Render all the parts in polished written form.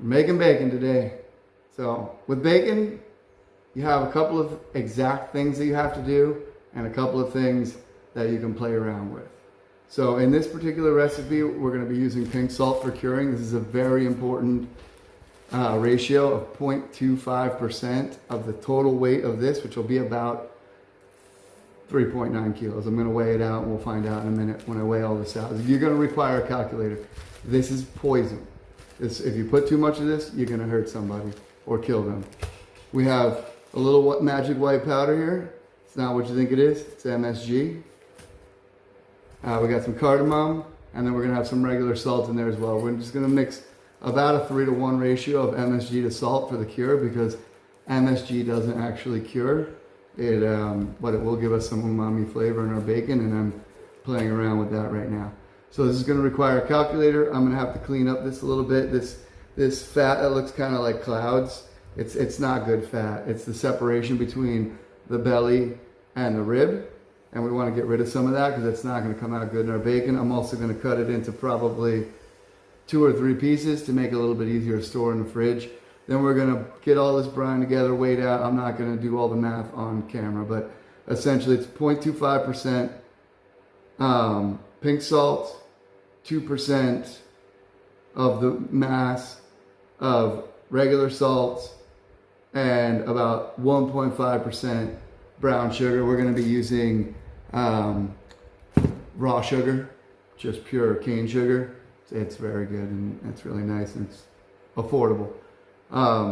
We're making bacon today. So with bacon, you have a couple of exact things that you have to do and a couple of things that you can play around with. So in this particular recipe, we're going to be using pink salt for curing. This is a very important ratio of 0.25% of the total weight of this, which will be about 3.9 kilos. I'm going to weigh it out and we'll find out in a minute when I weigh all this out. You're going to require a calculator. This is poison. If you put too much of this, you're going to hurt somebody or kill them. We have a little magic white powder here. It's not what you think it is. It's MSG. We got some cardamom, and then we're going to have some regular salt in there as well. We're just going to mix about a 3-to-1 ratio of MSG to salt for the cure, because MSG doesn't actually cure it, but it will give us some umami flavor in our bacon, and I'm playing around with that right now. So this is going to require a calculator. I'm going to have to clean up this a little bit. This fat that looks kind of like clouds, it's not good fat. It's the separation between the belly and the rib, and we want to get rid of some of that because it's not going to come out good in our bacon. I'm also going to cut it into probably 2 or 3 pieces to make it a little bit easier to store in the fridge. Then we're going to get all this brine together, weigh it out. I'm not going to do all the math on camera, but essentially it's 0.25% pink salt, 2% of the mass of regular salt, and about 1.5% brown sugar. We're going to be using raw sugar, just pure cane sugar. It's very good and it's really nice and it's affordable.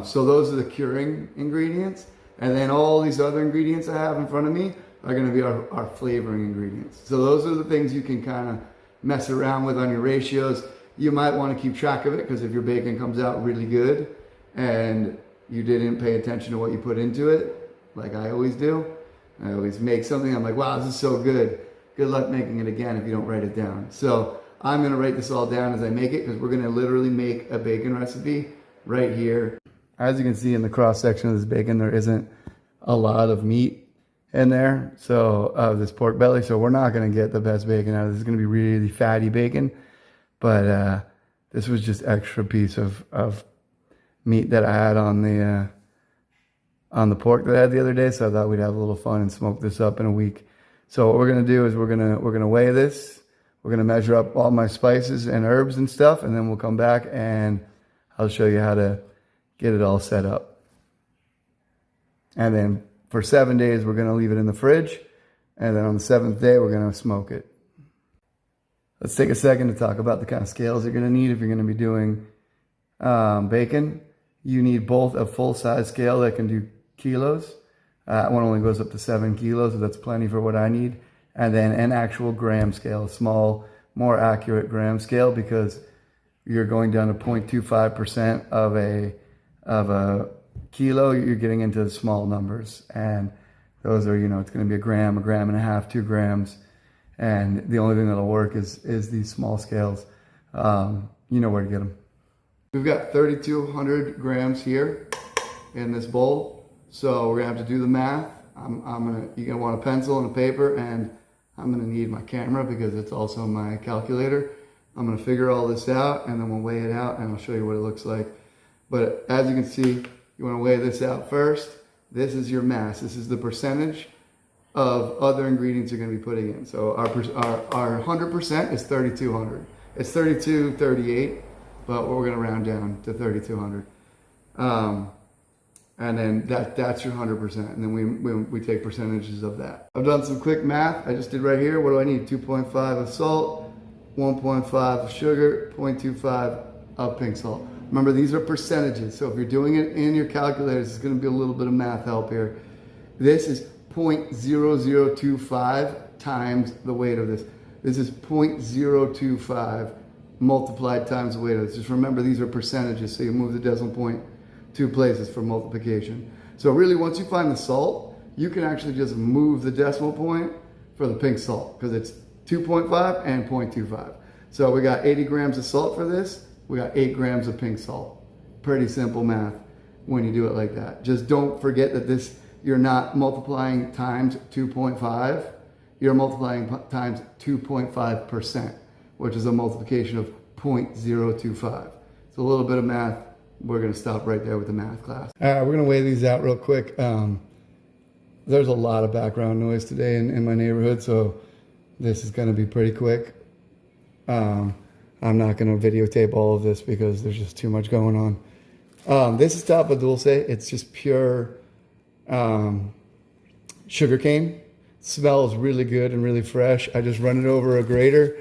So those are the curing ingredients. And then all these other ingredients I have in front of me are going to be our flavoring ingredients. So those are the things you can kind of mess around with on your ratios. You might want to keep track of it, because if your bacon comes out really good and you didn't pay attention to what you put into it, like I always do, I always make something, I'm like, wow, this is so good. Good luck making it again if you don't write it down. So I'm going to write this all down as I make it, because we're going to literally make a bacon recipe right here. As you can see in the cross section of this bacon, there isn't a lot of meat in there, so this pork belly, so we're not going to get the best bacon out of this. It's going to be really fatty bacon, but this was just extra piece of meat that I had on the pork that I had the other day, so I thought we'd have a little fun and smoke this up in a week. So what we're going to do is we're going to weigh this. We're going to measure up all my spices and herbs and stuff, and then we'll come back and I'll show you how to get it all set up. And then for 7 days, we're going to leave it in the fridge. And then on the 7th day, we're going to smoke it. Let's take a second to talk about the kind of scales you're going to need if you're going to be doing bacon. You need both a full-size scale that can do kilos. One only goes up to 7 kilos, so that's plenty for what I need. And then an actual gram scale, a small, more accurate gram scale, because you're going down to 0.25% of a kilo. You're getting into small numbers, and those are, it's going to be a gram and a half, 2 grams, and the only thing that'll work is these small scales. You know where to get them. We've got 3,200 grams here in this bowl, so we're gonna have to do the math. You're gonna want a pencil and a paper, and I'm gonna need my camera because it's also my calculator. I'm gonna figure all this out, and then we'll weigh it out, and I'll show you what it looks like. But as you can see, you wanna weigh this out first. This is your mass. This is the percentage of other ingredients you're gonna be putting in. So our 100% is 3,200. It's 3,238, but we're gonna round down to 3,200. And then that's your 100%. And then we take percentages of that. I've done some quick math. I just did right here. What do I need? 2.5 of salt, 1.5 of sugar, 0.25 of pink salt. Remember, these are percentages. So if you're doing it in your calculators, it's going to be a little bit of math help here. This is 0.0025 times the weight of this. This is 0.025 multiplied times the weight of this. Just remember, these are percentages, so you move the decimal point 2 places for multiplication. So really, once you find the salt, you can actually just move the decimal point for the pink salt, because it's 2.5 and 0.25. So we got 80 grams of salt for this. We got 8 grams of pink salt. Pretty simple math when you do it like that. Just don't forget that you're not multiplying times 2.5. You're multiplying times 2.5%, which is a multiplication of 0.025. It's a little bit of math we're gonna stop right there with the math class. All right, we're gonna weigh these out real quick. There's a lot of background noise today in my neighborhood, so this is gonna be pretty quick. I'm not gonna videotape all of this because there's just too much going on. This is Tapa Dulce. It's just pure sugarcane. Smells really good and really fresh. I just run it over a grater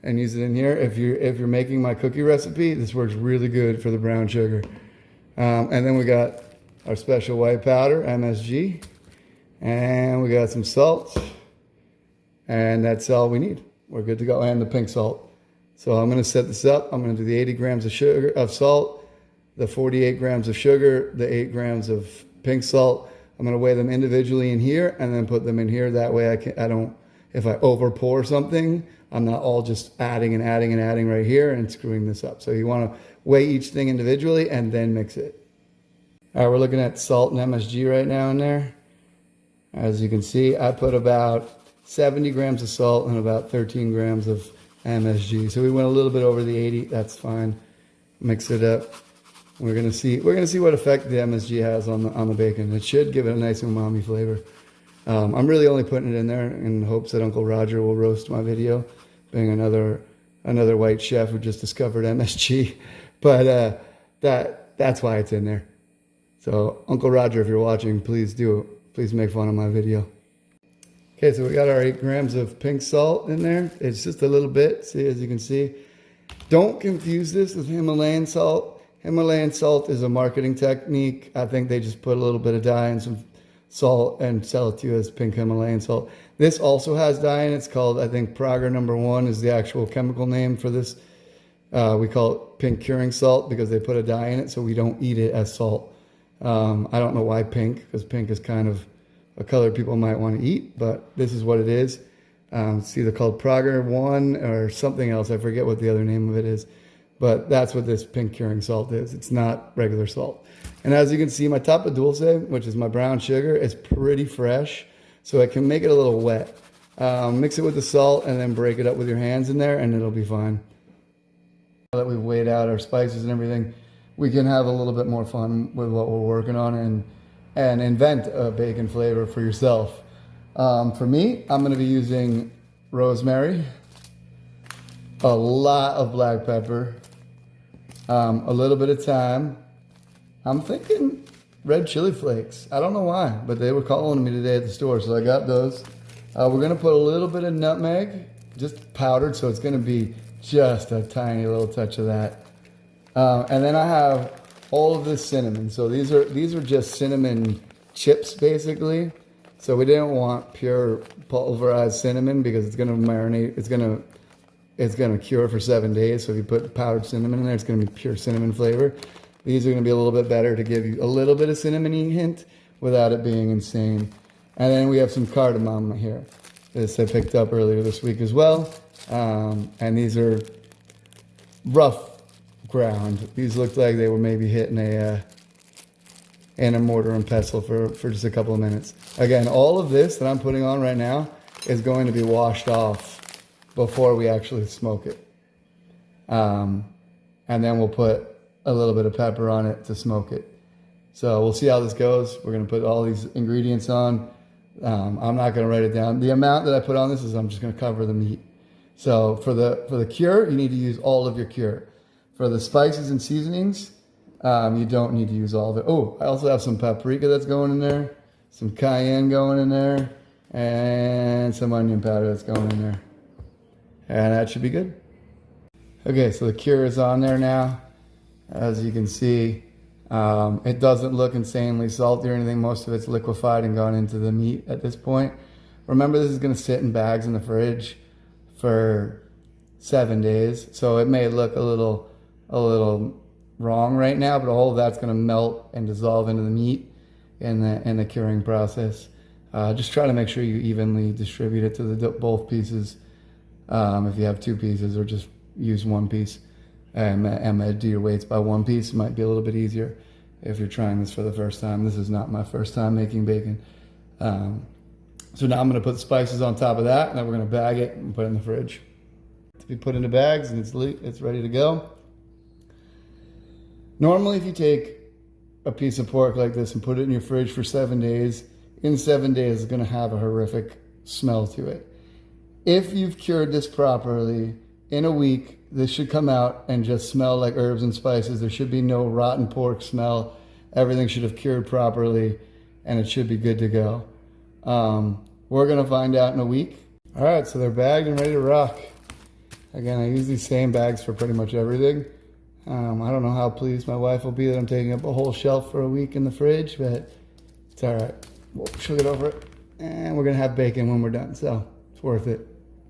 and use it in here. If you're making my cookie recipe, this works really good for the brown sugar. And then we got our special white powder, MSG, and we got some salt, and that's all we need. We're good to go, and the pink salt. So I'm gonna set this up. I'm gonna do the 80 grams of salt, the 48 grams of sugar, the 8 grams of pink salt. I'm gonna weigh them individually in here and then put them in here. That way if I over pour something, I'm not all just adding and adding and adding right here and screwing this up. So you wanna weigh each thing individually and then mix it. All right, we're looking at salt and MSG right now in there. As you can see, I put about 70 grams of salt and about 13 grams of MSG. So we went a little bit over the 80, that's fine. Mix it up. We're gonna see what effect the MSG has on the bacon. It should give it a nice umami flavor. I'm really only putting it in there in hopes that Uncle Roger will roast my video, being another white chef who just discovered MSG. But that's why it's in there. So Uncle Roger, if you're watching, please make fun of my video. Okay, so we got our 8 grams of pink salt in there. It's just a little bit, see, as you can see. Don't confuse this with Himalayan salt. Himalayan salt is a marketing technique. I think they just put a little bit of dye and some salt and sell it to you as pink Himalayan salt. This also has dye in it. It's called, I think, Prager #1 is the actual chemical name for this. We call it pink curing salt because they put a dye in it, so we don't eat it as salt. I don't know why pink, because pink is kind of a color people might want to eat, but this is what it is. It's either called Prager 1 or something else. I forget what the other name of it is. But that's what this pink curing salt is. It's not regular salt. And as you can see, my Tapa Dulce, which is my brown sugar, is pretty fresh. So I can make it a little wet. Mix it with the salt and then break it up with your hands in there and it'll be fine. Now that we've weighed out our spices and everything, we can have a little bit more fun with what we're working on and invent a bacon flavor for yourself. For me, I'm gonna be using rosemary, a lot of black pepper, a little bit of thyme. I'm thinking red chili flakes. I don't know why, but they were calling me today at the store, so I got those. We're gonna put a little bit of nutmeg, just powdered, so it's gonna be just a tiny little touch of that. And then I have all of this cinnamon. So these are just cinnamon chips, basically. So we didn't want pure pulverized cinnamon because it's gonna marinate, it's gonna cure for 7 days. So if you put powdered cinnamon in there, it's gonna be pure cinnamon flavor. These are gonna be a little bit better to give you a little bit of cinnamony hint without it being insane. And then we have some cardamom here. This I picked up earlier this week as well. And these are rough ground. These looked like they were maybe hitting in a mortar and pestle for just a couple of minutes. Again, all of this that I'm putting on right now is going to be washed off before we actually smoke it. And then we'll put a little bit of pepper on it to smoke it. So we'll see how this goes. We're gonna put all these ingredients on. I'm not gonna write it down. The amount that I put on this is I'm just gonna cover the meat. So for the cure, you need to use all of your cure. For the spices and seasonings, you don't need to use all of it. Oh, I also have some paprika that's going in there, some cayenne going in there, and some onion powder that's going in there. And that should be good. Okay, so the cure is on there now. As you can see, it doesn't look insanely salty or anything. Most of it's liquefied and gone into the meat at this point. Remember, this is gonna sit in bags in the fridge for 7 days. So it may look a little wrong right now, but all of that's gonna melt and dissolve into the meat in the curing process. Just try to make sure you evenly distribute it to both pieces. If you have 2 pieces, or just use 1 piece. And do your weights by 1 piece. It might be a little bit easier if you're trying this for the first time. This is not my first time making bacon. So now I'm gonna put spices on top of that, and then we're gonna bag it and put it in the fridge. To be put into bags, and it's ready to go. Normally, if you take a piece of pork like this and put it in your fridge for 7 days, in 7 days it's going to have a horrific smell to it. If you've cured this properly, in a week, this should come out and just smell like herbs and spices. There should be no rotten pork smell. Everything should have cured properly, and it should be good to go. We're going to find out in a week. All right, so they're bagged and ready to rock. Again, I use these same bags for pretty much everything. I don't know how pleased my wife will be that I'm taking up a whole shelf for a week in the fridge, but it's all right. She'll get over it. And we're going to have bacon when we're done, so it's worth it.